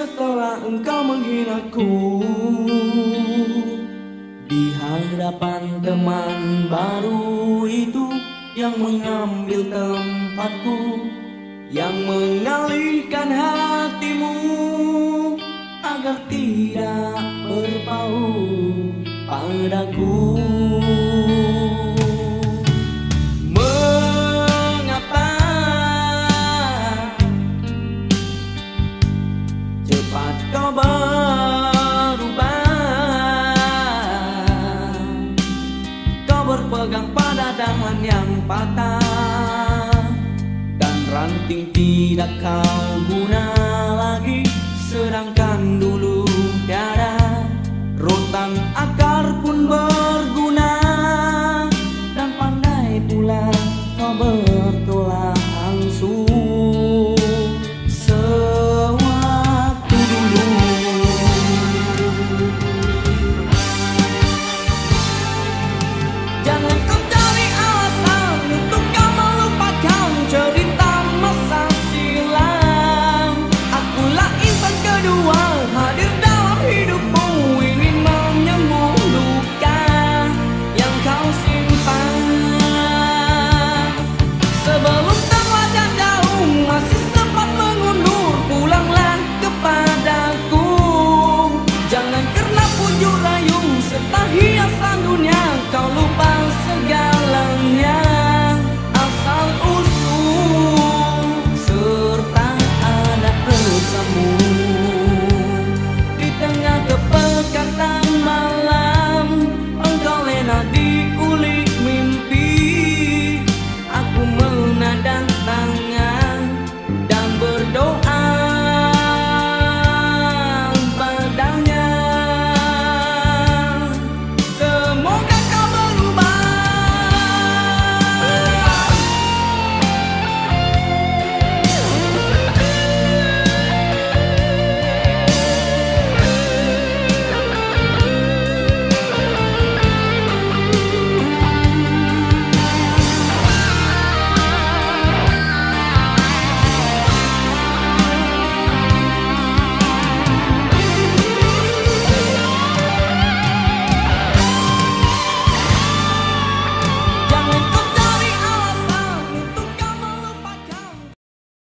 setelah engkau menghinaku di hadapan teman baru itu yang mengambil tempatku, yang mengalihkan hatimu agar tidak berpaut padaku. Mengapa cepat kau berubah? Kau berpegang pada dahan yang patah, dan ranting tidak kau guna lagi, sedangkan dulu tiada. Rotan akar pun berguna, dan pandai pula kau bertolak langsung sewaktu dulu. Jangan kau cari alasan untuk kau melupakan cerita masa silam. Akulah insan kedua